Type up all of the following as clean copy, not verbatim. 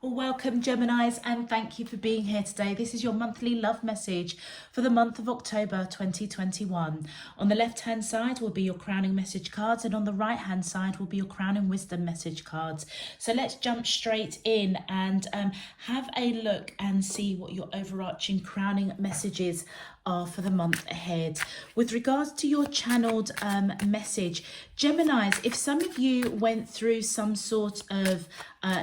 Well, welcome Geminis, and thank you for being here today. This is your monthly love message for the month of October 2021. On the left hand side will be your crowning message cards, and on the right hand side will be your crowning wisdom message cards. So let's jump straight in and have a look and see what your overarching crowning messages are for the month ahead. With regards to your channeled message, Geminis, if some of you went through some sort of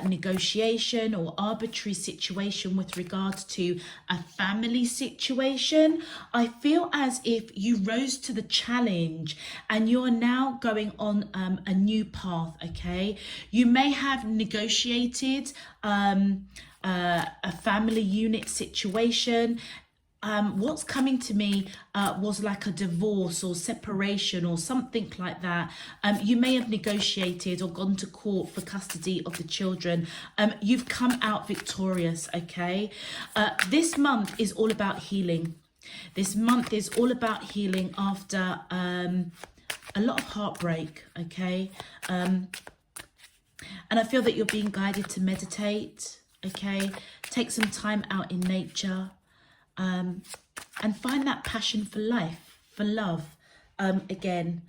negotiation or arbitrary situation with regards to a family situation, I feel as if you rose to the challenge and you're now going on a new path. Okay, you may have negotiated a family unit situation. What's coming to me was like a divorce or separation or something like that. You may have negotiated or gone to court for custody of the children. You've come out victorious, okay? This month is all about healing. This month is all about healing after a lot of heartbreak, okay? And I feel that you're being guided to meditate, okay? Take some time out in nature. And find that passion for life, for love. Again,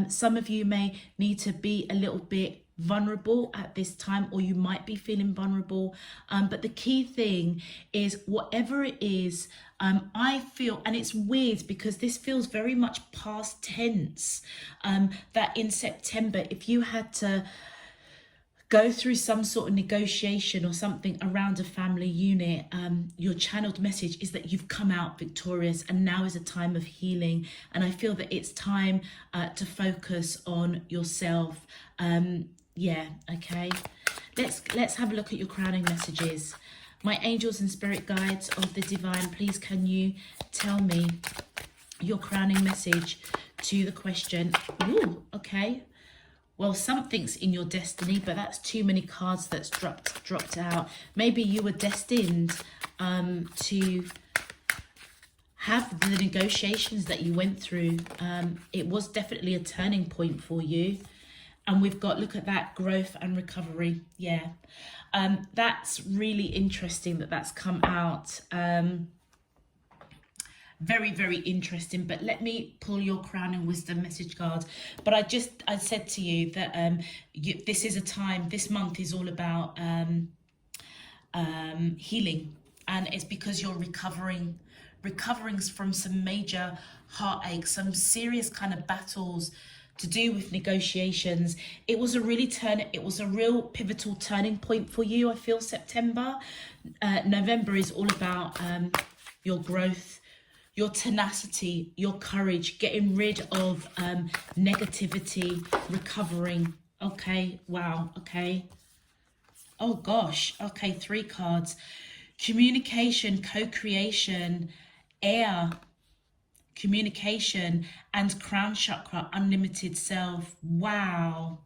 some of you may need to be a little bit vulnerable at this time, or you might be feeling vulnerable. But the key thing is whatever it is, I feel, and it's weird because this feels very much past tense, that in September, if you had to go through some sort of negotiation or something around a family unit, your channeled message is that you've come out victorious and now is a time of healing. And I feel that it's time to focus on yourself. Yeah, okay. Let's have a look at your crowning messages. My angels and spirit guides of the divine, please can you tell me your crowning message to the question? Ooh, okay. Well, something's in your destiny, but that's too many cards that's dropped out. Maybe you were destined to have the negotiations that you went through. It was definitely a turning point for you. And we've got, look at that, growth and recovery. Yeah, that's really interesting that that's come out. Very, very interesting. But let me pull your crowning wisdom message card. But I said to you that this is a time, this month is all about healing, and it's because you're recovering from some major heartache, some serious kind of battles to do with negotiations. It was a real pivotal turning point for you. I feel September. November is all about your growth, your tenacity, your courage, getting rid of negativity, recovering. Okay, wow, okay. Oh gosh, okay, 3 cards. Communication, co-creation, air, communication, and crown chakra, unlimited self. Wow.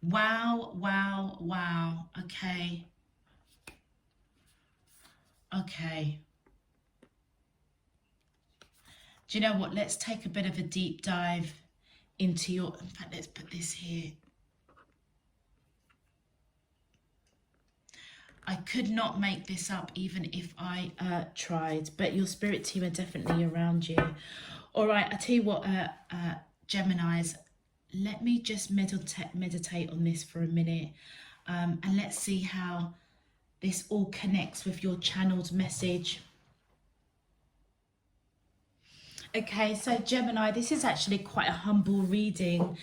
Wow, wow, wow. Okay. Okay. Do you know what? Let's take a bit of a deep dive into your... In fact, let's put this here. I could not make this up even if I tried, but your spirit team are definitely around you. All right, I tell you what, Geminis, let me just meditate on this for a minute, and let's see how this all connects with your channeled message. Okay, so Gemini, this is actually quite a humble reading.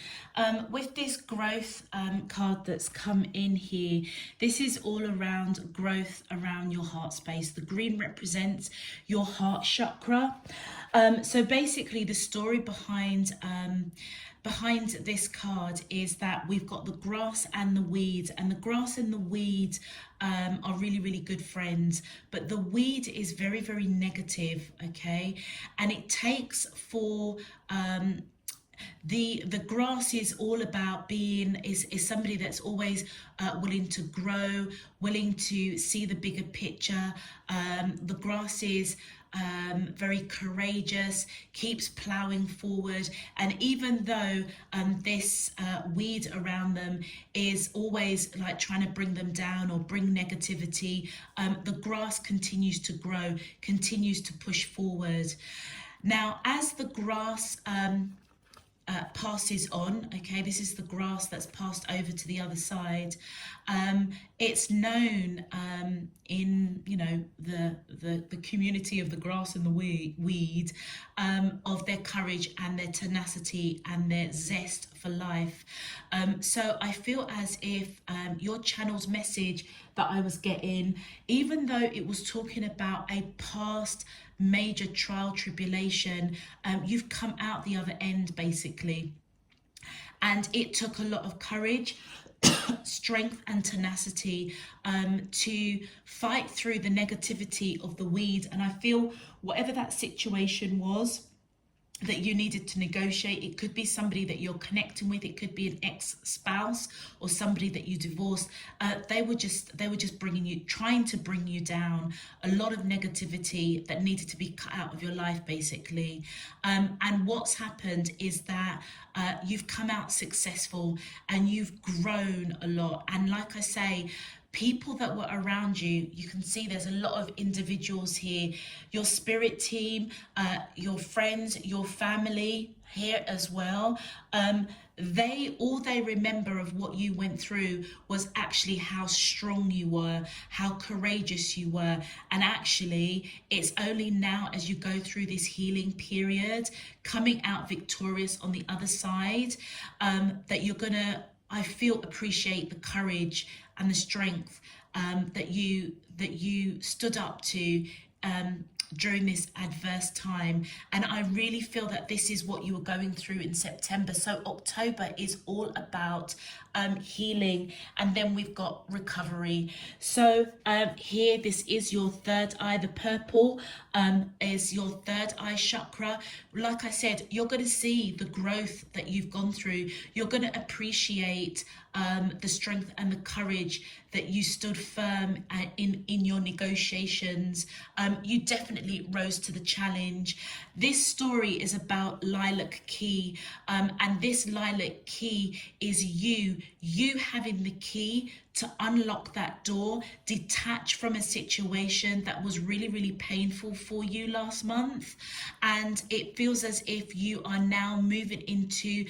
With this growth card that's come in here, this is all around growth around your heart space. The green represents your heart chakra. So basically the story behind this card is that we've got the grass and the weed, and the grass and the weed are really, really good friends, but the weed is very, very negative, okay? And it takes for The grass is all about being is somebody that's always willing to grow, willing to see the bigger picture. The grass is very courageous, keeps plowing forward, and even though this weed around them is always like trying to bring them down or bring negativity, the grass continues to grow, continues to push forward. Now, as the grass passes on, okay, this is the grass that's passed over to the other side. It's known in, you know, the community of the grass and the weed of their courage and their tenacity and their zest for life. So I feel as if your channel's message that I was getting, even though it was talking about a past major trial tribulation, you've come out the other end basically, and it took a lot of courage, strength and tenacity to fight through the negativity of the weed. And I feel whatever that situation was that you needed to negotiate, it could be somebody that you're connecting with, it could be an ex-spouse or somebody that you divorced. They were just trying to bring you down. A lot of negativity that needed to be cut out of your life basically. And what's happened is that you've come out successful and you've grown a lot. And like I say, people that were around you, you can see there's a lot of individuals here, your spirit team, your friends, your family here as well. All they remember of what you went through was actually how strong you were, how courageous you were. And actually, it's only now as you go through this healing period, coming out victorious on the other side, that you're gonna, I feel, appreciate the courage and the strength that you stood up to during this adverse time. And I really feel that this is what you were going through in September. So October is all about healing, and then we've got recovery. So here, this is your third eye. The purple is your third eye chakra. Like I said, you're going to see the growth that you've gone through. You're going to appreciate the strength and the courage that you stood firm in your negotiations. You definitely rose to the challenge. This story is about lilac key, and this lilac key is you having the key to unlock that door, detach from a situation that was really, really painful for you last month. And it feels as if you are now moving into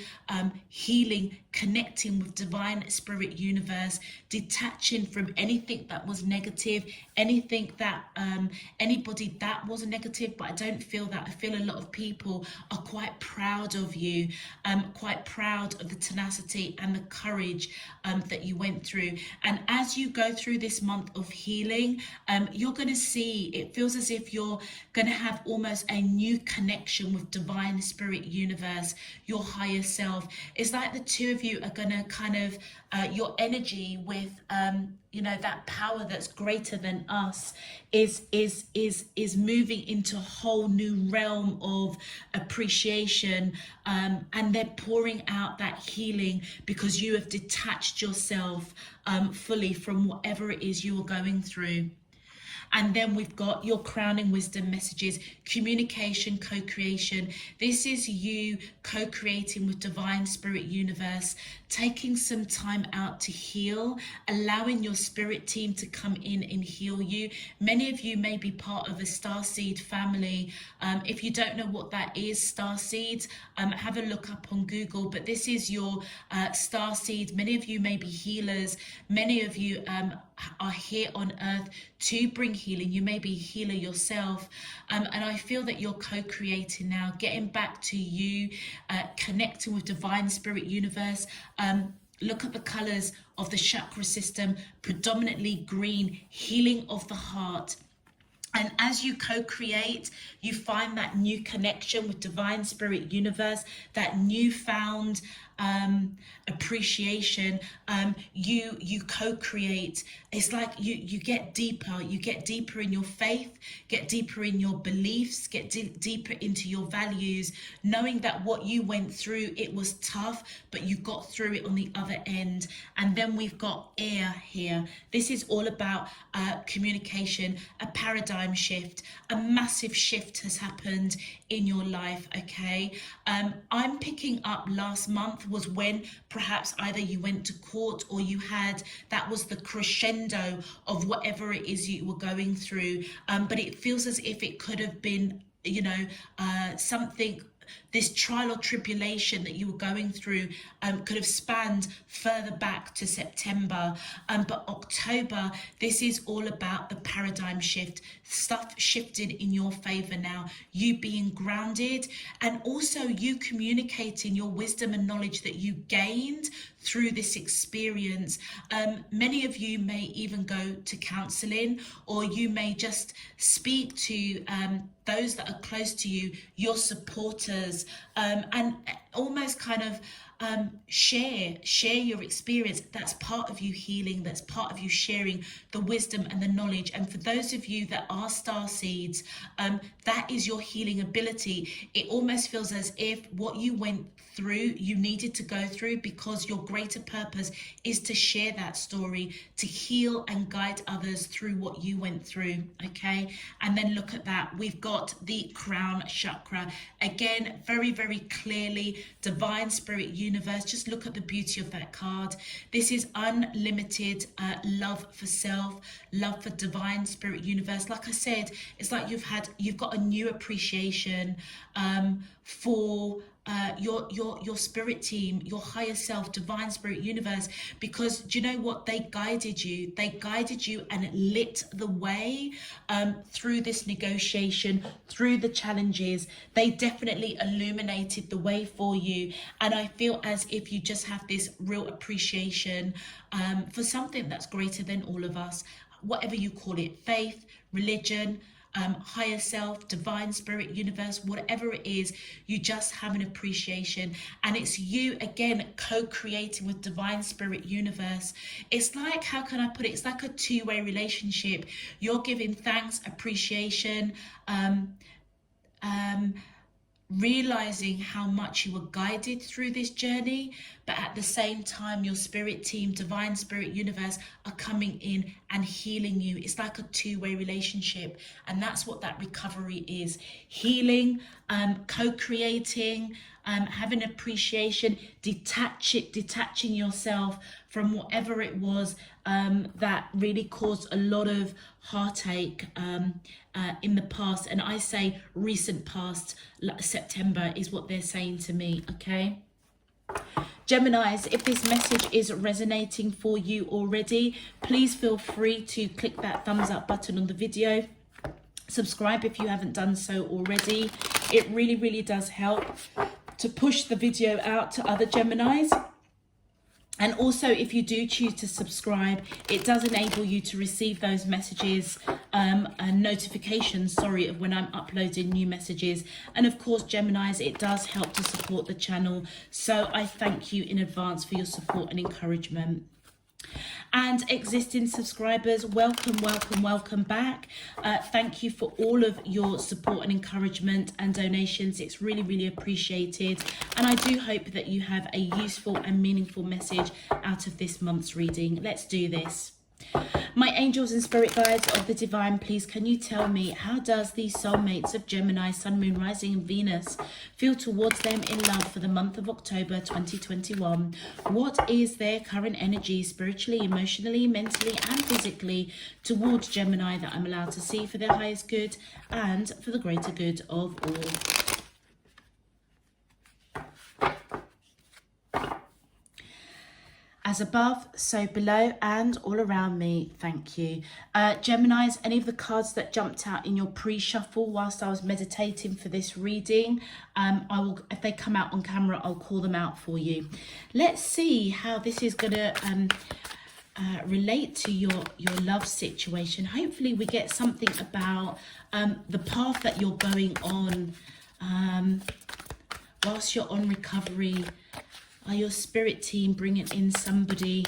healing, connecting with divine spirit universe, detaching from anything that was negative, anything that anybody that was negative. But I don't feel that. I feel a lot of people are quite proud of you, quite proud of the tenacity and the courage that you went through. And as you go through this month of healing, you're going to see, it feels as if you're going to have almost a new connection with divine spirit universe, your higher self. It's like the two of you are going to kind of, your energy with, you know, that power that's greater than us is moving into a whole new realm of appreciation, and they're pouring out that healing because you have detached yourself fully from whatever it is you are going through. And then we've got your crowning wisdom messages, communication, co-creation. This is you co-creating with divine spirit universe, taking some time out to heal, allowing your spirit team to come in and heal you. Many of you may be part of a starseed family. If you don't know what that is, starseeds, have a look up on Google, but this is your starseed. Many of you may be healers. Many of you are here on earth to bring healing. You may be a healer yourself, and I feel that you're co-creating now, getting back to you, connecting with divine spirit universe. Look at the colors of the chakra system, predominantly green, healing of the heart. And as you co-create, you find that new connection with divine spirit universe, that newfound appreciation. You co-create. It's like you get deeper. You get deeper in your faith, get deeper in your beliefs, get deeper into your values, knowing that what you went through, it was tough, but you got through it on the other end. And then we've got air here. This is all about communication, a paradigm shift. A massive shift has happened in your life, okay? I'm picking up last month was when perhaps either you went to court or you had, that was the crescendo of whatever it is you were going through. But it feels as if it could have been, you know, something, this trial or tribulation that you were going through could have spanned further back to September. But October, this is all about the paradigm shift. Stuff shifted in your favor now. You being grounded, and also you communicating your wisdom and knowledge that you gained through this experience. Many of you may even go to counseling, or you may just speak to those that are close to you, your supporters, and almost kind of share your experience. That's part of you healing, that's part of you sharing the wisdom and the knowledge. And for those of you that are star seeds, that is your healing ability. It almost feels as if what you went through, you needed to go through, because your greater purpose is to share that story, to heal and guide others through what you went through, okay? And then look at that, we've got the crown chakra. Again, very, very clearly, divine spirit universe. Just look at the beauty of that card. This is unlimited love for self, love for divine spirit universe. Like I said, it's like you've got a new appreciation for your spirit team, your higher self, divine spirit universe, because do you know what? They guided you and it lit the way through this negotiation, through the challenges. They definitely illuminated the way for you, and I feel as if you just have this real appreciation for something that's greater than all of us, whatever you call it, faith, religion, higher self, divine spirit universe, whatever it is, you just have an appreciation. And it's you again co-creating with divine spirit universe. It's like, how can I put it, it's like a two-way relationship. You're giving thanks, appreciation, realizing how much you were guided through this journey, but at the same time your spirit team, divine spirit universe, are coming in and healing you. It's like a two-way relationship, and that's what that recovery is. Healing, co-creating, having appreciation, detaching yourself from whatever it was that really caused a lot of heartache in the past. And I say recent past, September is what they're saying to me, okay? Geminis, if this message is resonating for you already, please feel free to click that thumbs up button on the video. Subscribe if you haven't done so already. It really, really does help to push the video out to other Geminis. And also, if you do choose to subscribe, it does enable you to receive those messages and notifications, of when I'm uploading new messages. And of course, Geminis, it does help to support the channel. So I thank you in advance for your support and encouragement. And existing subscribers, welcome back. Thank you for all of your support and encouragement and donations. It's really, really appreciated, and I do hope that you have a useful and meaningful message out of this month's reading. Let's do this. My angels and spirit guides of the divine, please can you tell me, how does the soulmates of Gemini, Sun, Moon, Rising and Venus feel towards them in love for the month of October 2021? What is their current energy spiritually, emotionally, mentally and physically towards Gemini that I'm allowed to see for their highest good and for the greater good of all? As above, so below and all around me, thank you. Geminis, any of the cards that jumped out in your pre-shuffle whilst I was meditating for this reading, I will, if they come out on camera, I'll call them out for you. Let's see how this is going to relate to your love situation. Hopefully we get something about the path that you're going on whilst you're on recovery. Your spirit team bringing in somebody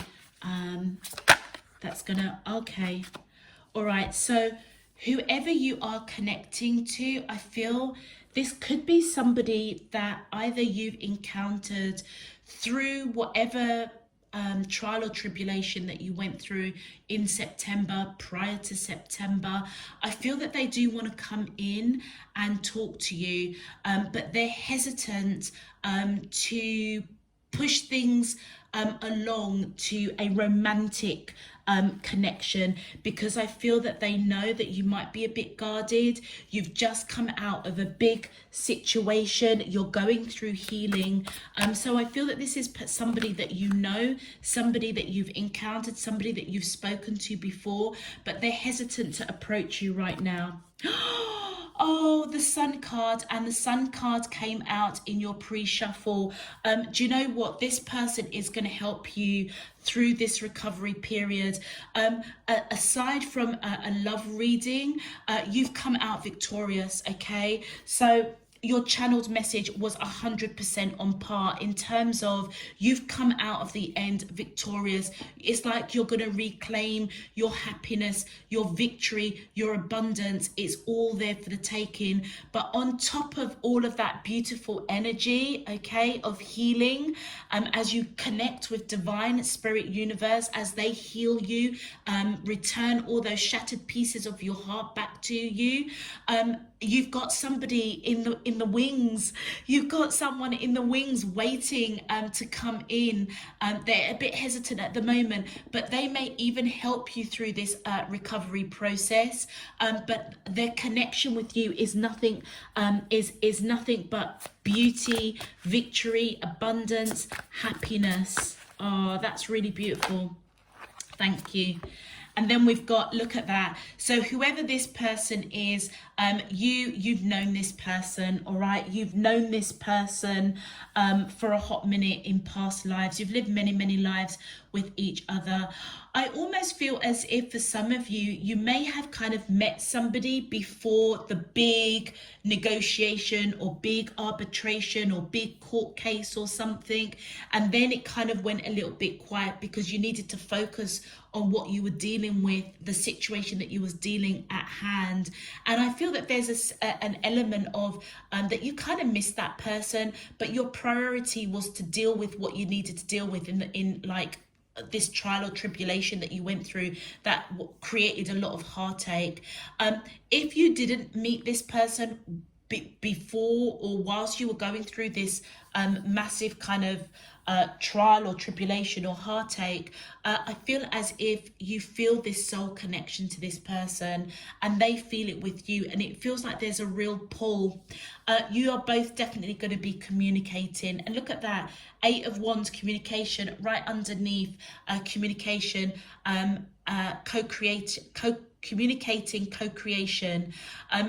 that's gonna, okay, all right. So whoever you are connecting to, I feel this could be somebody that either you've encountered through whatever trial or tribulation that you went through in September, prior to September. I feel that they do want to come in and talk to you, but they're hesitant to push things along to a romantic connection, because I feel that they know that you might be a bit guarded. You've just come out of a big situation, you're going through healing, so I feel that this is somebody that you know, somebody that you've encountered, somebody that you've spoken to before, but they're hesitant to approach you right now. Oh, the Sun card, and the Sun card came out in your pre-shuffle. Do you know what? This person is going to help you through this recovery period. Aside from a love reading, you've come out victorious, okay? So your channeled message was 100% on par in terms of you've come out of the end victorious. It's like you're going to reclaim your happiness, your victory, your abundance. It's all there for the taking. But on top of all of that beautiful energy, okay, of healing, as you connect with divine spirit universe, as they heal you, return all those shattered pieces of your heart back to you, you've got somebody in the wings. You've got someone in the wings waiting to come in. They're a bit hesitant at the moment, but they may even help you through this recovery process. But their connection with you is nothing is nothing but beauty, victory, abundance, happiness. Oh, that's really beautiful. Thank you. And then we've got, look at that. So whoever this person is, you've known this person, all right? You've known this person for a hot minute in past lives. You've lived many, many lives with each other. I almost feel as if for some of you, you may have kind of met somebody before the big negotiation or big arbitration or big court case or something. And then it kind of went a little bit quiet because you needed to focus on what you were dealing with, the situation that you was dealing at hand. And I feel that there's an element of that you kind of missed that person, but your priority was to deal with what you needed to deal with in like this trial or tribulation that you went through that created a lot of heartache. If you didn't meet this person before or whilst you were going through this massive kind of trial or tribulation or heartache, I feel as if you feel this soul connection to this person and they feel it with you, and it feels like there's a real pull. You are both definitely going to be communicating, and look at that, 8 of Wands, communication, right underneath communication, communicating, co-creation.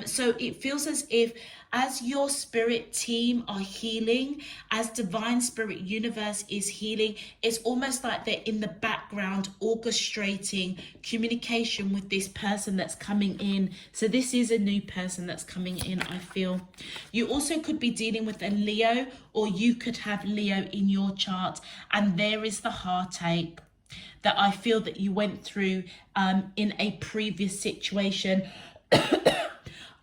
So it feels as if as your spirit team are healing, as divine spirit universe is healing, it's almost like they're in the background orchestrating communication with this person that's coming in. So this is a new person that's coming in, I feel. You also could be dealing with a Leo, or you could have Leo in your chart, and there is the heartache that I feel that you went through in a previous situation.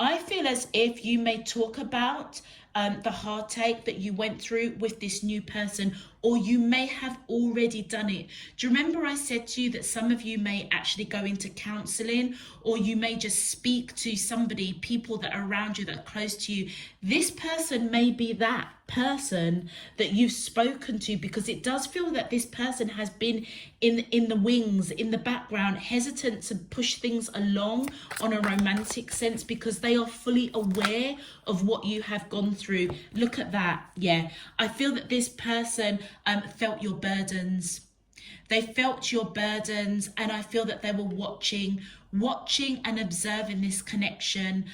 I feel as if you may talk about the heartache that you went through with this new person, or you may have already done it. Do you remember I said to you that some of you may actually go into counseling, or you may just speak to somebody, people that are around you, that are close to you. This person may be that person that you've spoken to, because it does feel that this person has been in the wings, in the background, hesitant to push things along on a romantic sense, because they are fully aware of what you have gone through. Look at that. Yeah, I feel that this person felt your burdens. They felt your burdens, and I feel that they were watching watching and observing this connection,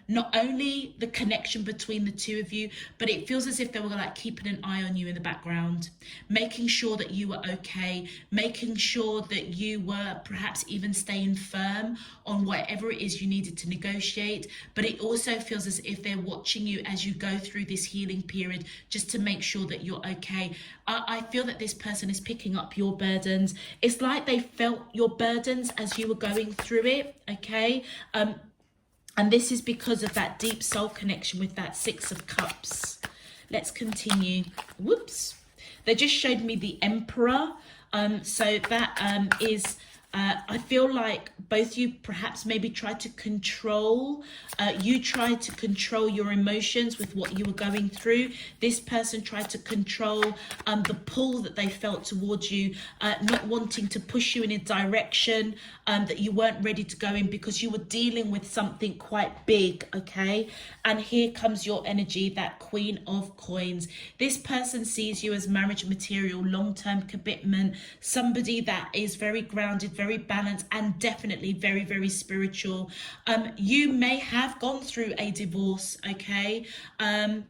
not only the connection between the two of you, but it feels as if they were like keeping an eye on you in the background, making sure that you were okay, making sure that you were perhaps even staying firm on whatever it is you needed to negotiate. But it also feels as if they're watching you as you go through this healing period, just to make sure that you're okay. I feel that this person is picking up your burdens. It's like they felt your burdens as you were going through it, okay? And this is because of that deep soul connection with that Six of Cups. Let's continue. Whoops. They just showed me the Emperor. So that is... I feel like both you perhaps maybe tried to control, you tried to control your emotions with what you were going through. This person tried to control the pull that they felt towards you, not wanting to push you in a direction that you weren't ready to go in because you were dealing with something quite big, okay? And here comes your energy, that Queen of Coins. This person sees you as marriage material, long-term commitment, somebody that is very grounded, very balanced, and definitely very, very spiritual. You may have gone through a divorce, okay?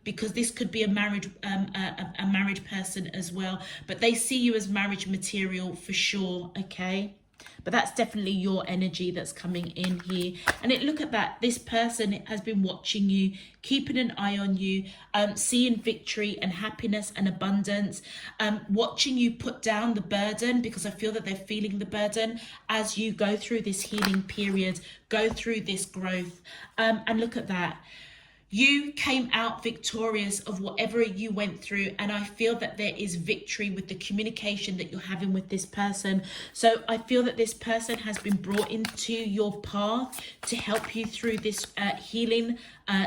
Because this could be a married person as well, but they see you as marriage material for sure, okay? But that's definitely your energy that's coming in here. And look at that. This person has been watching you, keeping an eye on you, seeing victory and happiness and abundance, watching you put down the burden, because I feel that they're feeling the burden as you go through this healing period, go through this growth. And look at that. You came out victorious of whatever you went through, and I feel that there is victory with the communication that you're having with this person. So I feel that this person has been brought into your path to help you through this healing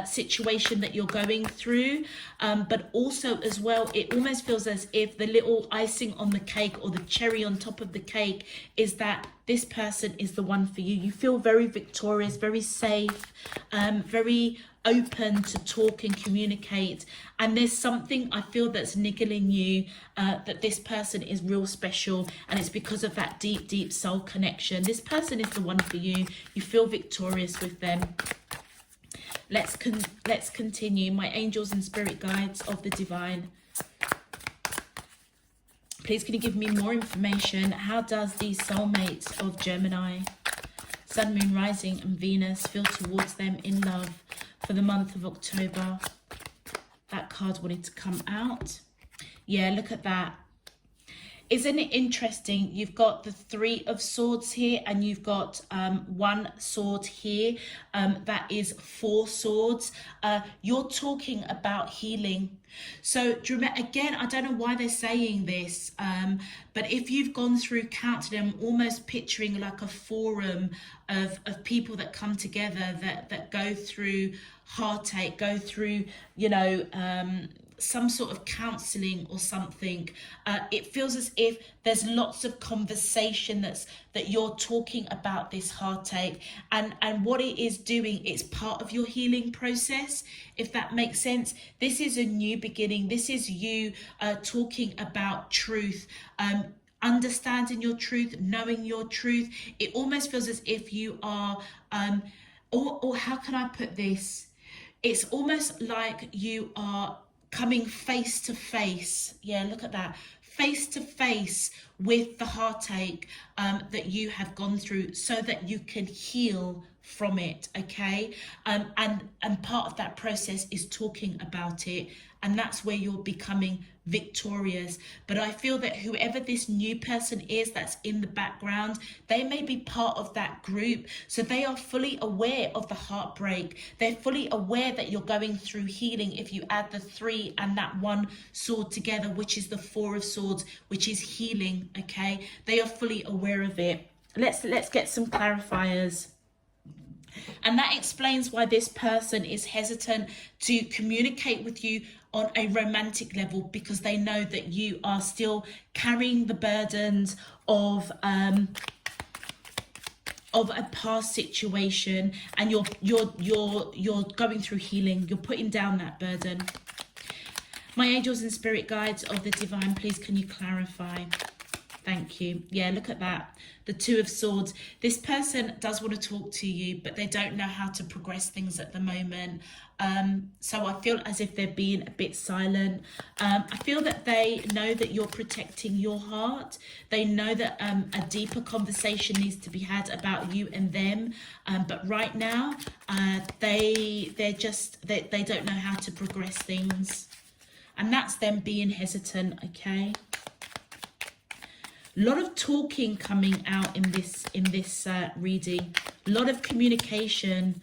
situation that you're going through, but also as well, it almost feels as if the little icing on the cake or the cherry on top of the cake is that this person is the one for you. You feel very victorious, very safe, very open to talk and communicate, and there's something I feel that's niggling you, that this person is real special, and it's because of that deep soul connection. This person is the one for you. You feel victorious with them. Let's continue. My angels and spirit guides of the divine, please can you give me more information? How does the soulmates of Gemini, Sun, Moon, Rising and Venus feel towards them in love for the month of October? That card wanted to come out. Yeah, look at that. Isn't it interesting? You've got the Three of Swords here, and you've got one sword here. That is four swords. You're talking about healing. So again, I don't know why they're saying this, but if you've gone through counseling, I'm almost picturing like a forum of people that come together that go through heartache, go through, you know, some sort of counseling or something. It feels as if there's lots of conversation that you're talking about this heartache, and what it is doing, it's part of your healing process, if that makes sense. This is a new beginning. This is you talking about truth, understanding your truth, knowing your truth. It almost feels as if you are or how can I put this, it's almost like you are coming face to face. Yeah, look at that. Face to face with the heartache that you have gone through, so that you can heal from it, okay? And part of that process is talking about it, and that's where you're becoming victorious. But I feel that whoever this new person is that's in the background, they may be part of that group, so they are fully aware of the heartbreak. They're fully aware that you're going through healing. If you add the three and that one sword together, which is the Four of Swords, which is healing, okay? They are fully aware of it. Let's get some clarifiers. And that explains why this person is hesitant to communicate with you on a romantic level, because they know that you are still carrying the burdens of a past situation, and you're going through healing. You're putting down that burden. My angels and spirit guides of the divine, please can you clarify? Thank you. Yeah, look at that. The Two of Swords. This person does want to talk to you, but they don't know how to progress things at the moment. So I feel as if they're being a bit silent. I feel that they know that you're protecting your heart. They know that a deeper conversation needs to be had about you and them. But right now, they don't know how to progress things. And that's them being hesitant, okay? A lot of talking coming out in this reading. A lot of communication.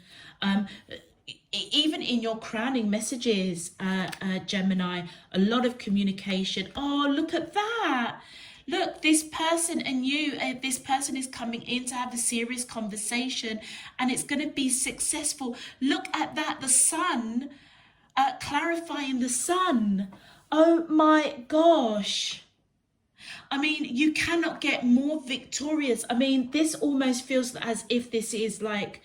Even in your crowning messages, Gemini, a lot of communication. Oh, look at that. Look, this person and you, this person is coming in to have a serious conversation, and it's going to be successful. Look at that, the sun, clarifying the sun. Oh my gosh. I mean, you cannot get more victorious. I mean, this almost feels as if this is like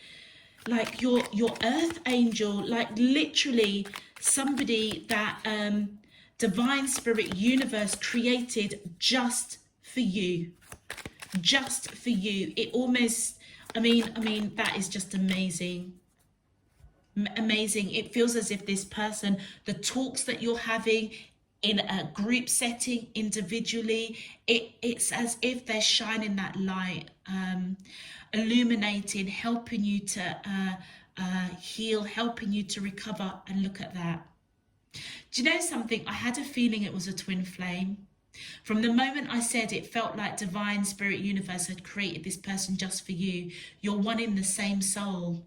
your earth angel, like literally somebody that divine spirit universe created just for you. Just for you. It almost, I mean, that is just amazing. Amazing. It feels as if this person, the talks that you're having in a group setting, individually, it's as if they're shining that light, illuminating, helping you to heal, helping you to recover. And look at that. Do you know something? I had a feeling it was a twin flame. From the moment I said it felt like divine spirit universe had created this person just for you. You're one in the same soul.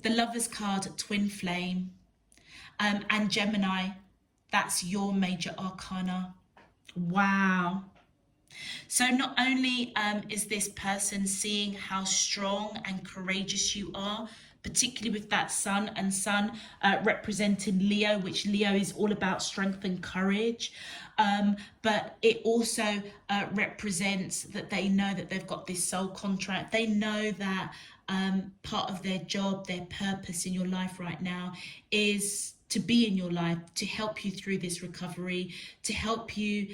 The Lover's card, twin flame, and Gemini, that's your major arcana. Wow. So not only is this person seeing how strong and courageous you are, particularly with that sun, and sun representing Leo, which Leo is all about strength and courage. But it also represents that they know that they've got this soul contract. They know that part of their job, their purpose in your life right now is to be in your life, to help you through this recovery, to help you.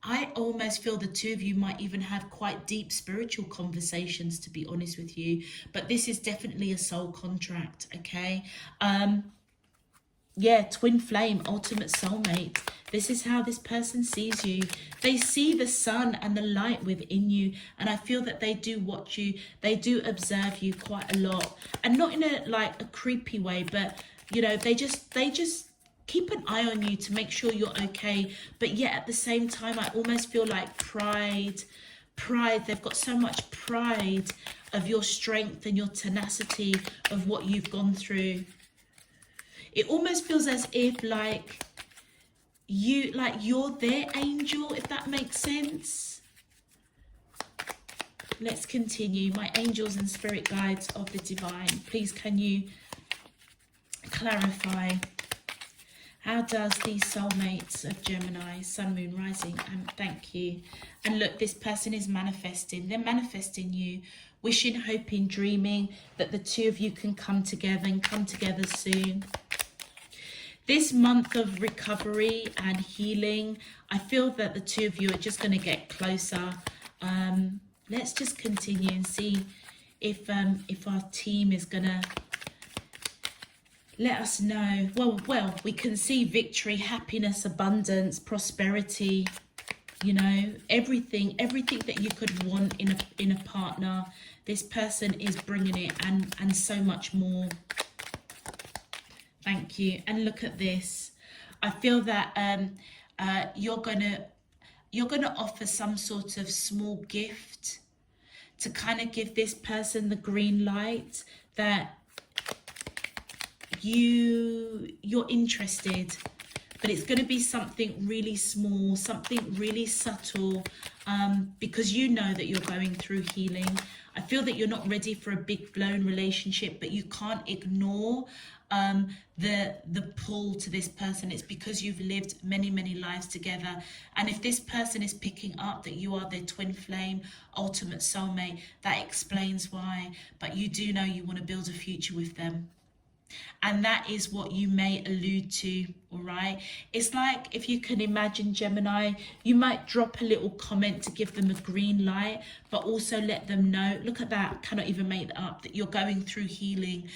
I almost feel the two of you might even have quite deep spiritual conversations, to be honest with you. But this is definitely a soul contract, okay? Yeah, twin flame, ultimate soulmate. This is how this person sees you. They see the sun and the light within you, and I feel that they do watch you. They do observe you quite a lot, and not in a creepy way, but you know, they just keep an eye on you to make sure you're okay. But yet at the same time, I almost feel like pride. They've got so much pride of your strength and your tenacity of what you've gone through. It almost feels as if you're their angel, if that makes sense. Let's continue. My angels and spirit guides of the divine, please can you clarify, how does these soulmates of Gemini, sun, moon, rising, and thank you. And look, this person is manifesting. They're manifesting you, wishing, hoping, dreaming that the two of you can come together and come together soon. This month of recovery and healing, I feel that the two of you are just going to get closer. Let's just continue and see if our team is going to let us know. Well, we can see victory, happiness, abundance, prosperity, you know, everything that you could want in a partner. This person is bringing it, and so much more. Thank you. And look at this. I feel that you're gonna offer some sort of small gift to kind of give this person the green light that you're interested, but it's going to be something really small, something really subtle, because you know that you're going through healing. I feel that you're not ready for a big blown relationship, but you can't ignore the pull to this person. It's because you've lived many lives together, and if this person is picking up that you are their twin flame, ultimate soulmate, that explains why. But you do know you want to build a future with them. And that is what you may allude to, all right? It's like, if you can imagine, Gemini, you might drop a little comment to give them a green light, but also let them know, look at that, cannot even make that up, that you're going through healing.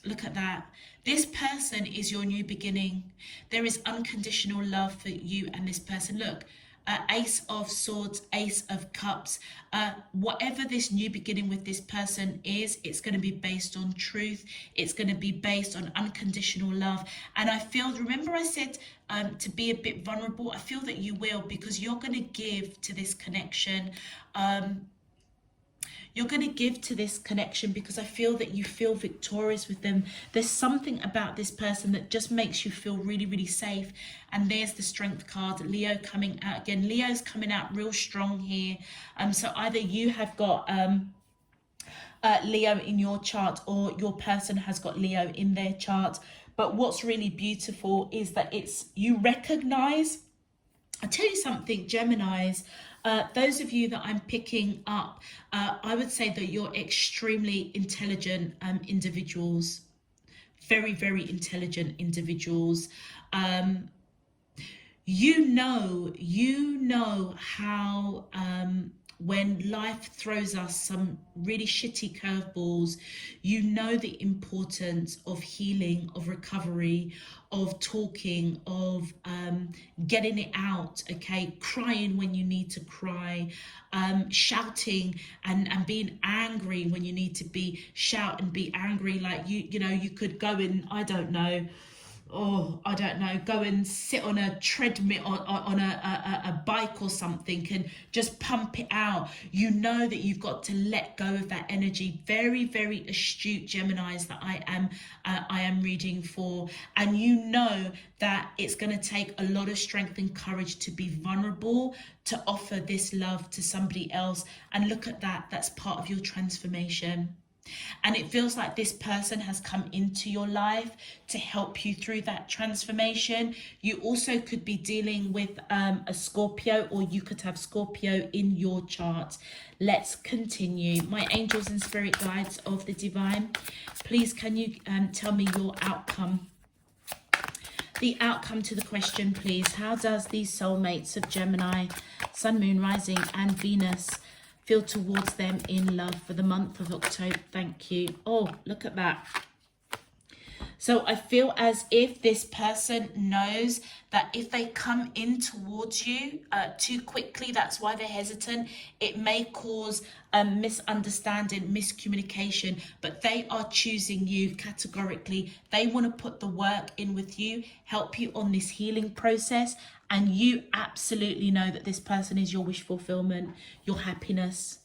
Look at that. This person is your new beginning. There is unconditional love for you and this person. Look, Ace of Swords, Ace of Cups. Whatever this new beginning with this person is, it's going to be based on truth. It's going to be based on unconditional love. And I feel, remember I said to be a bit vulnerable? I feel that you will, because you're going to give to this connection. You're going to give to this connection because I feel that you feel victorious with them. There's something about this person that just makes you feel really, really safe. And there's the Strength card, Leo coming out again. Leo's coming out real strong here. So either you have got Leo in your chart, or your person has got Leo in their chart. But what's really beautiful is that you recognize, I'll tell you something, Geminis, those of you that I'm picking up, I would say that you're extremely intelligent individuals, very, very intelligent individuals. You know how when life throws us some really shitty curveballs, you know the importance of healing, of recovery, of talking, of getting it out, okay? Crying when you need to cry, shouting and being angry when you need to shout and be angry. Like you know, you could go and, I don't know, go and sit on a treadmill, on a bike or something, and just pump it out. You know that you've got to let go of that energy. Very, very astute Geminis that I am reading for. And you know that it's going to take a lot of strength and courage to be vulnerable, to offer this love to somebody else. And look at that, that's part of your transformation. And it feels like this person has come into your life to help you through that transformation. You also could be dealing with a Scorpio, or you could have Scorpio in your chart. Let's continue. My angels and spirit guides of the divine, please can you tell me your outcome? The outcome to the question, please. How does these soulmates of Gemini, Sun, Moon, Rising and Venus feel towards them in love for the month of October? Thank you. Oh, look at that. So I feel as if this person knows that if they come in towards you too quickly, that's why they're hesitant. It may cause a misunderstanding, miscommunication, but they are choosing you categorically. They want to put the work in with you, help you on this healing process. And you absolutely know that this person is your wish fulfillment, your happiness.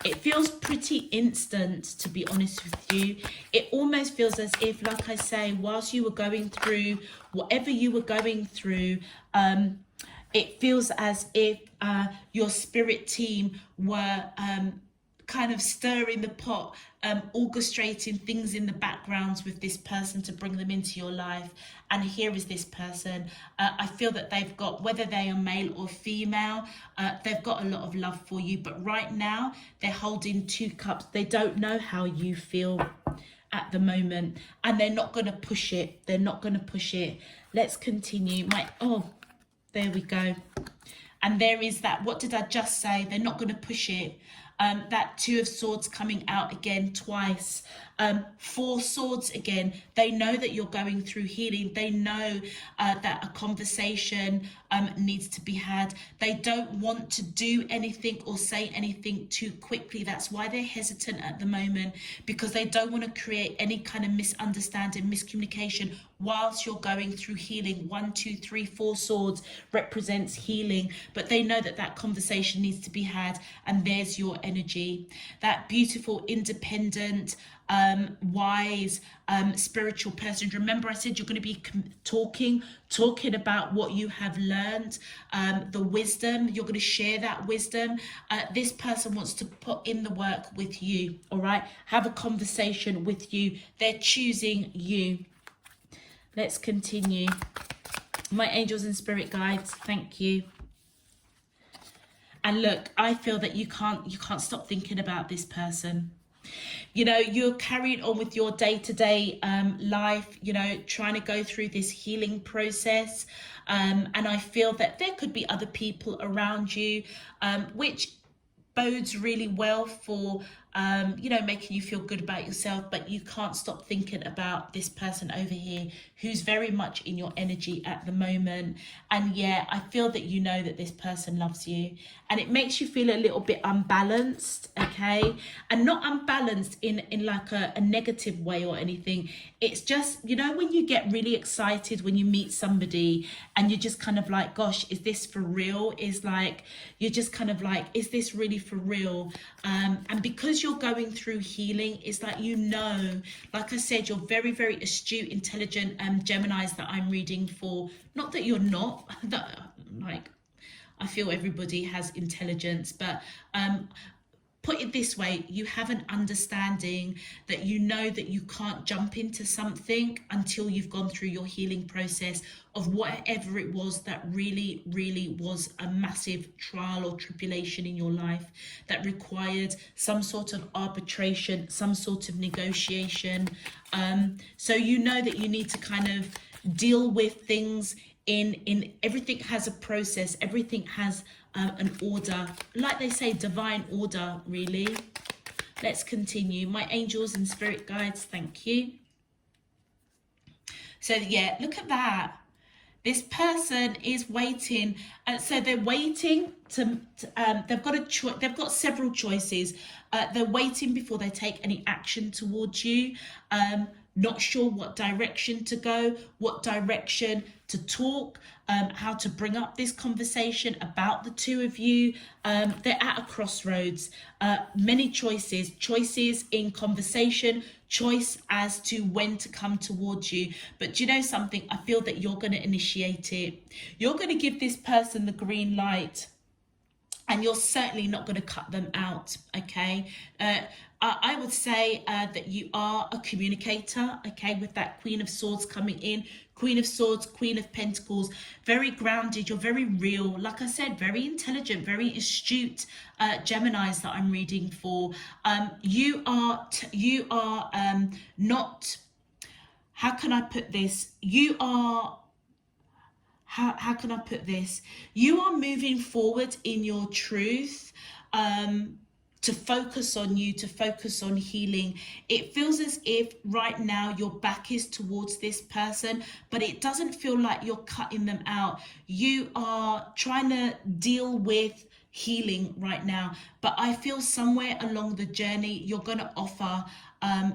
It feels pretty instant, to be honest with you. It almost feels as if, like I say, whilst you were going through whatever you were going through, it feels as if your spirit team were kind of stirring the pot, orchestrating things in the backgrounds with this person to bring them into your life. And here is this person. I feel that they've got, whether they are male or female, they've got a lot of love for you. But right now, they're holding 2 cups. They don't know how you feel at the moment. And they're not going to push it. They're not going to push it. Let's continue. There we go. And there is that, what did I just say? They're not going to push it. That 2 of Swords coming out again twice. 4 Swords again. They know that you're going through healing. They know that a conversation needs to be had. They don't want to do anything or say anything too quickly. That's why they're hesitant at the moment, because they don't want to create any kind of misunderstanding, miscommunication whilst you're going through healing. 1, 2, 3, 4 Swords represents healing, but they know that that conversation needs to be had. And there's your energy, that beautiful, independent, wise, spiritual person. Remember I said you're going to be talking about what you have learned, the wisdom. You're going to share that wisdom. This person wants to put in the work with you, all right? Have a conversation with you. They're choosing you. Let's continue. My angels and spirit guides, thank you. And look, I feel that you can't stop thinking about this person. You know, you're carrying on with your day-to-day life, you know, trying to go through this healing process. And I feel that there could be other people around you, which bodes really well for you know, making you feel good about yourself, but you can't stop thinking about this person over here who's very much in your energy at the moment. And yeah, I feel that you know that this person loves you, and it makes you feel a little bit unbalanced, okay? And not unbalanced in like a negative way or anything. It's just, you know, when you get really excited when you meet somebody and you're just kind of like, gosh, is this for real? Is like, you're just kind of like, is this really for real? And because you're going through healing, it's like, you know, like I said, you're very, very astute, intelligent Geminis that I'm reading for. Not that you're not, that like, I feel everybody has intelligence, but put it this way, you have an understanding that you know that you can't jump into something until you've gone through your healing process of whatever it was that really, really was a massive trial or tribulation in your life that required some sort of arbitration, some sort of negotiation. So you know that you need to kind of deal with things in everything has a process, everything has an order, like they say, divine order, really. Let's continue. My angels and spirit guides, thank you. So yeah, look at that. This person is waiting, so they're waiting to they've got several choices. They're waiting before they take any action towards you. Not sure what direction to go, what direction to talk, how to bring up this conversation about the two of you. They're at a crossroads. Many choices in conversation, choice as to when to come towards you. But do you know something? I feel that you're going to initiate it. You're going to give this person the green light, and you're certainly not going to cut them out, okay? I would say that you are a communicator, okay, with that Queen of Swords coming in. Queen of Swords, Queen of Pentacles, very grounded, you're very real. Like I said, very intelligent, very astute Geminis that I'm reading for. You are not, how can I put this? You are, how can I put this? You are moving forward in your truth, to focus on you, to focus on healing. It feels as if right now your back is towards this person, but it doesn't feel like you're cutting them out. You are trying to deal with healing right now, but I feel somewhere along the journey you're going to offer,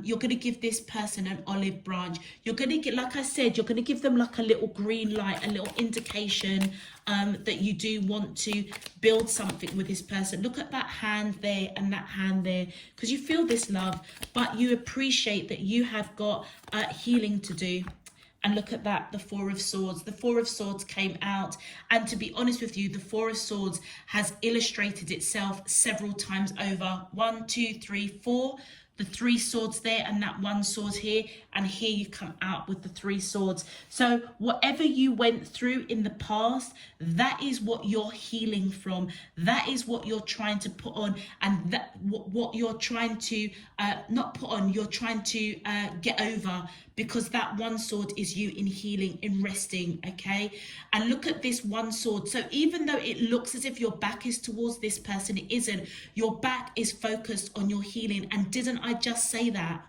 you're going to give this person an olive branch. You're going to get, like I said, you're going to give them like a little green light, a little indication that you do want to build something with this person. Look at that hand there and that hand there, because you feel this love, but you appreciate that you have got healing to do. And look at that, the Four of Swords. The Four of Swords came out. And to be honest with you, the Four of Swords has illustrated itself several times over. 1, 2, 3, 4. The 3 swords there and that 1 sword here. And here you come out with the 3 swords. So whatever you went through in the past, that is what you're healing from. That is what you're trying to put on. And that what you're trying to, not put on, you're trying to get over. Because that 1 sword is you in healing, in resting, okay? And look at this 1 sword. So even though it looks as if your back is towards this person, it isn't. Your back is focused on your healing. And didn't I just say that?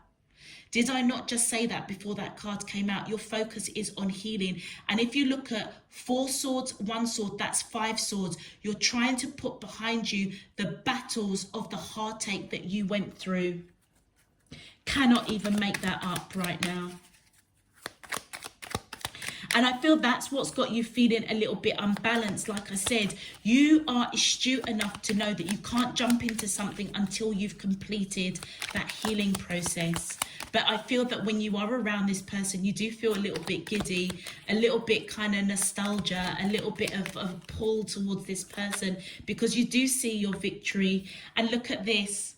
Did I not just say that before that card came out? Your focus is on healing. And if you look at 4 swords, 1 sword, that's 5 swords. You're trying to put behind you the battles of the heartache that you went through. Cannot even make that up right now. And I feel that's what's got you feeling a little bit unbalanced. Like I said, you are astute enough to know that you can't jump into something until you've completed that healing process. But I feel that when you are around this person, you do feel a little bit giddy, a little bit kind of nostalgia, a little bit of pull towards this person, because you do see your victory. And look at this.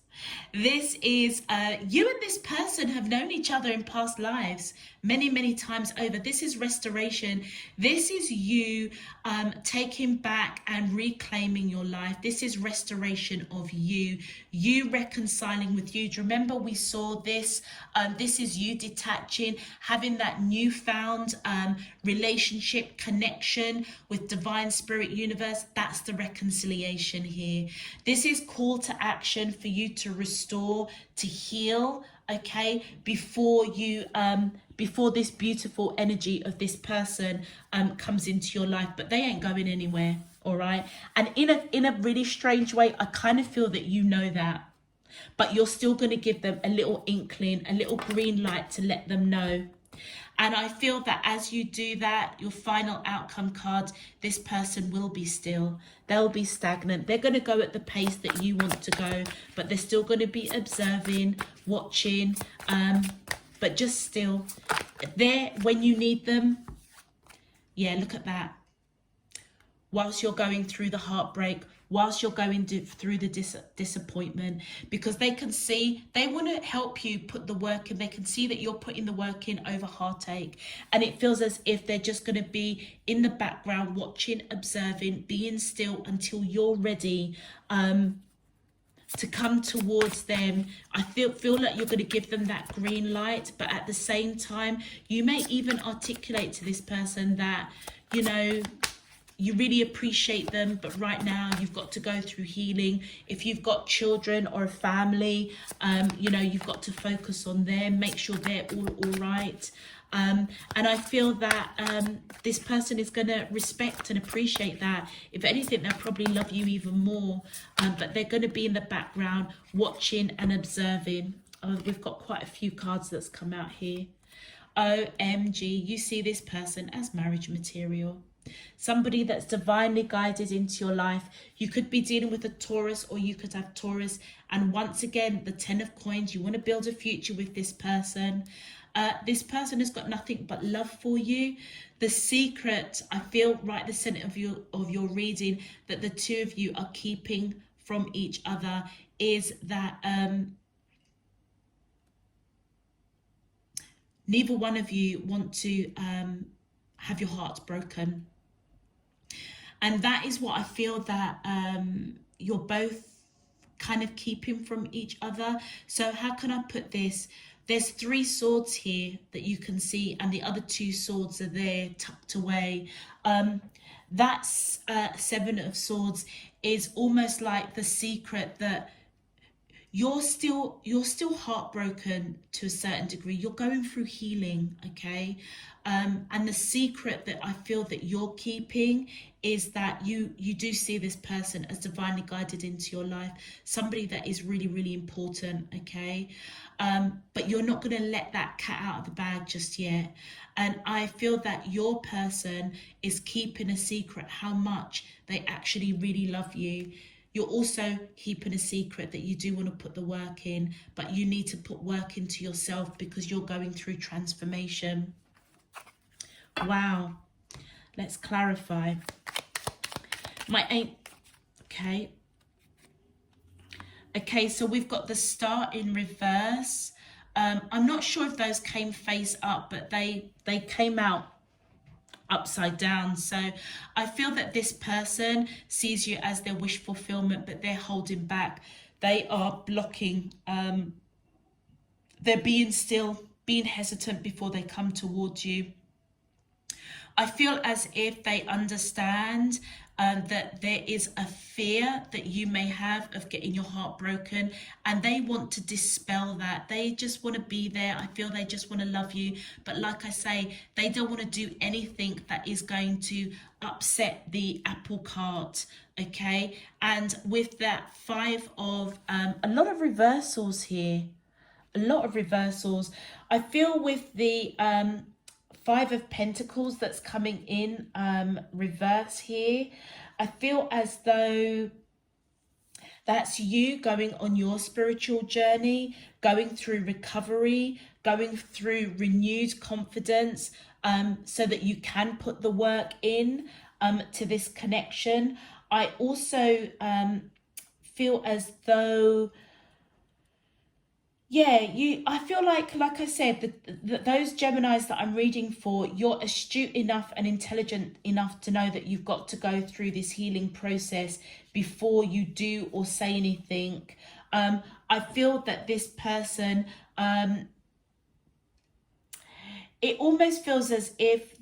This is you and this person have known each other in past lives many times over. This is restoration. This is you taking back and reclaiming your life. This is restoration of you reconciling with you. Do you remember we saw this? This is you detaching, having that newfound relationship connection with divine spirit universe. That's the reconciliation here. This is call to action for you to restore, to heal, okay, before you before this beautiful energy of this person comes into your life. But they ain't going anywhere, all right? And in a really strange way, I kind of feel that you know that, but you're still going to give them a little inkling, a little green light to let them know. And I feel that as you do that, your final outcome card, this person will be still. They'll be stagnant. They're going to go at the pace that you want to go, but they're still going to be observing, watching, but just still there when you need them. Yeah, look at that. Whilst you're going through the heartbreak, whilst you're going through the disappointment, because they can see, they want to help you put the work in. They can see that you're putting the work in over heartache, and it feels as if they're just going to be in the background watching, observing, being still until you're ready to come towards them. I feel like you're going to give them that green light, but at the same time you may even articulate to this person that, you know, you really appreciate them, but right now you've got to go through healing. If you've got children or a family, you know, you've got to focus on them, make sure they're all right. And I feel that this person is going to respect and appreciate that. If anything, they'll probably love you even more, but they're going to be in the background watching and observing. We've got quite a few cards that's come out here. OMG, you see this person as marriage material. Somebody that's divinely guided into your life. You could be dealing with a Taurus, or you could have Taurus. And once again, the 10 of coins, you want to build a future with this person. This person has got nothing but love for you. The secret, I feel right at the center of your reading, that the two of you are keeping from each other is that neither one of you want to have your hearts broken. And that is what I feel that you're both kind of keeping from each other. So how can I put this? There's 3 swords here that you can see, and the other 2 swords are there tucked away. That's 7 of swords is almost like the secret that you're still heartbroken to a certain degree. You're going through healing, okay? And the secret that I feel that you're keeping is that you do see this person as divinely guided into your life, somebody that is really important, okay? But you're not going to let that cat out of the bag just yet. And I feel that your person is keeping a secret how much they actually really love you. You're also keeping a secret that you do want to put the work in, but you need to put work into yourself because you're going through transformation. Wow. Let's clarify. Okay, so we've got the Star in reverse. I'm not sure if those came face up, but they came out upside down. So I feel that this person sees you as their wish fulfillment, but they're holding back. They are blocking. They're being hesitant before they come towards you. I feel as if they understand that there is a fear that you may have of getting your heart broken, and they want to dispel that. They just want to be there. I feel they just want to love you, but like I say, they don't want to do anything that is going to upset the apple cart, okay? And with that 5 of a lot of reversals here, I feel with the 5 of Pentacles that's coming in reverse here, I feel as though that's you going on your spiritual journey, going through recovery, going through renewed confidence, so that you can put the work in to this connection. I also feel as though Yeah, I feel like I said, that those Geminis that I'm reading for, you're astute enough and intelligent enough to know that you've got to go through this healing process before you do or say anything. I feel that this person, it almost feels as if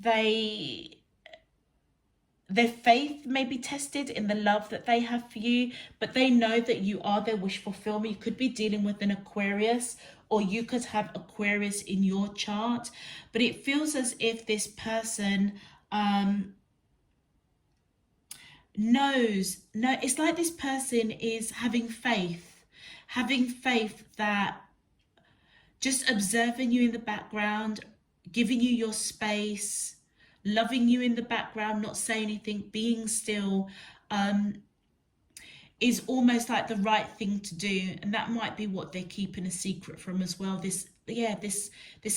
their faith may be tested in the love that they have for you, but they know that you are their wish fulfillment. You could be dealing with an Aquarius, or you could have Aquarius in your chart, but it feels as if this person knows. No, it's like this person is having faith that just observing you in the background, giving you your space, loving you in the background, not saying anything, being still, is almost like the right thing to do. And that might be what they're keeping a secret from as well. This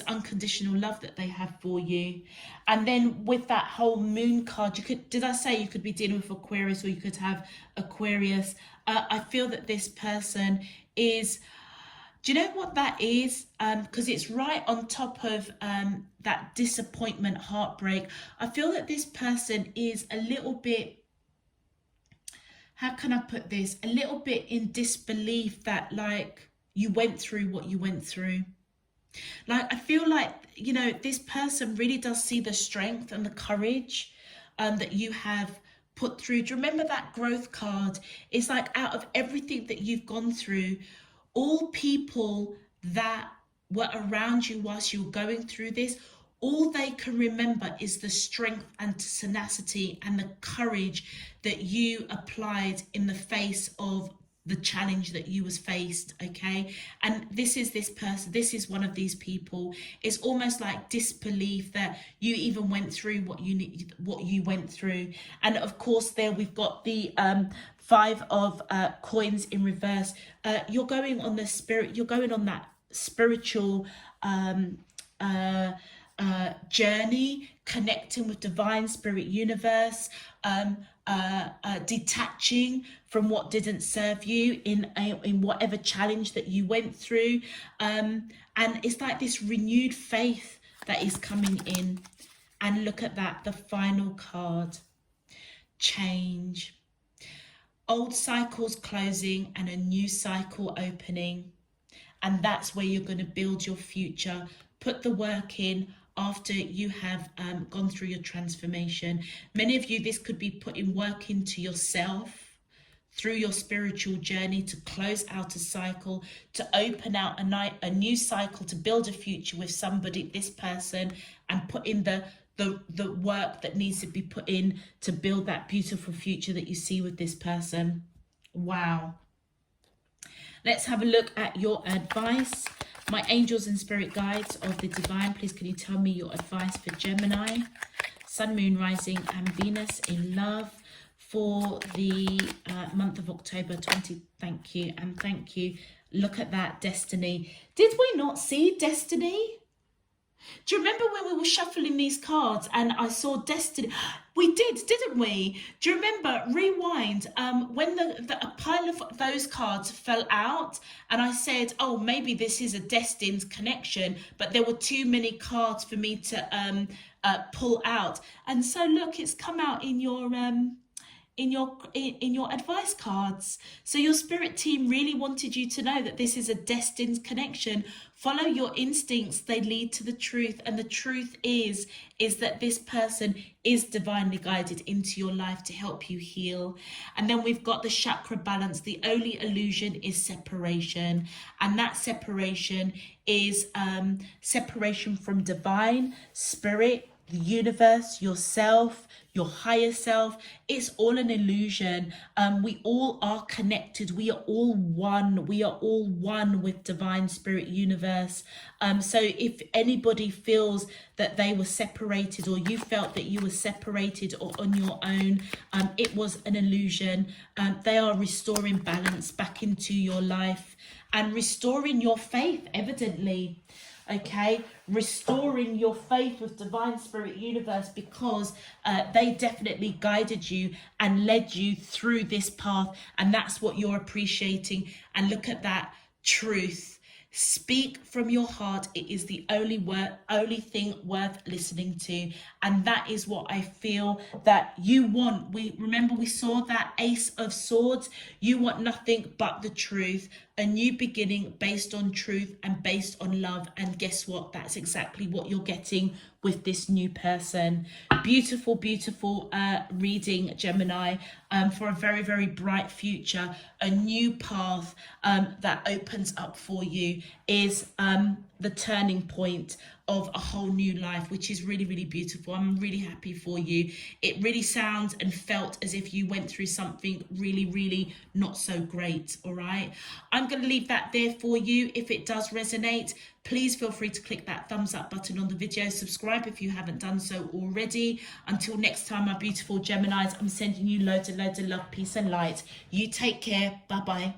unconditional love that they have for you. And then with that whole moon card, did I say you could be dealing with Aquarius, or you could have Aquarius? I feel that this person is, do you know what that is? Because it's right on top of that disappointment, heartbreak. I feel that this person is a little bit, how can I put this? A little bit in disbelief that, like, you went through what you went through. Like, I feel like, this person really does see the strength and the courage that you have put through. Do you remember that growth card? It's like, out of everything that you've gone through, all people that were around you whilst you were going through this, all they can remember is the strength and tenacity and the courage that you applied in the face of the challenge that you was faced. Okay, and this person, this is one of these people. It's almost like disbelief that you even went through what you went through. And of course, there we've got the Five of Coins in reverse. You're going on that spiritual journey, connecting with divine spirit universe, detaching from what didn't serve you in whatever challenge that you went through, and it's like this renewed faith that is coming in. And look at that, the final card, change. Old cycles closing and a new cycle opening. And that's where you're going to build your future. Put the work in after you have gone through your transformation. Many of you, this could be putting work into yourself through your spiritual journey to close out a cycle, to open out a new cycle, to build a future with somebody, this person, and put in the work that needs to be put in to build that beautiful future that you see with this person. Wow. Let's have a look at your advice. My angels and spirit guides of the divine, please can you tell me your advice for Gemini, Sun, Moon, Rising and Venus in love for the month of October 20. Thank you and thank you. Look at that, destiny. Did we not see destiny? Do you remember when we were shuffling these cards and I saw destiny? We did, didn't we? Do you remember? Rewind. When a pile of those cards fell out and I said, oh, maybe this is a destined connection, but there were too many cards for me to pull out. And so look, it's come out in your advice cards. So your spirit team really wanted you to know that this is a destined connection. Follow your instincts, they lead to the truth, and the truth is that this person is divinely guided into your life to help you heal. And then we've got the chakra balance. The only illusion is separation, and that separation is separation from divine spirit, the universe, yourself, your higher self. It's all an illusion. We all are connected. We are all one. We are all one with divine spirit universe. So if anybody feels that they were separated, or you felt that you were separated or on your own, it was an illusion. They are restoring balance back into your life and restoring your faith, evidently. Okay, restoring your faith with divine spirit universe, because they definitely guided you and led you through this path, and that's what you're appreciating. And look at that truth. Speak from your heart. It is the only thing worth listening to, and that is what I feel that you want. We saw that Ace of Swords. You want nothing but the truth, a new beginning based on truth and based on love. And guess what? That's exactly what you're getting with this new person. Beautiful, beautiful reading, Gemini, for a very, very bright future. A new path that opens up for you is the turning point of a whole new life, which is really, really beautiful. I'm really happy for you. It really sounds and felt as if you went through something really, really not so great. All right, I'm going to leave that there for you. If it does resonate, please feel free to click that thumbs up button on the video. Subscribe if you haven't done so already. Until next time, my beautiful Geminis, I'm sending you loads and loads of love, peace and light. You take care. Bye bye.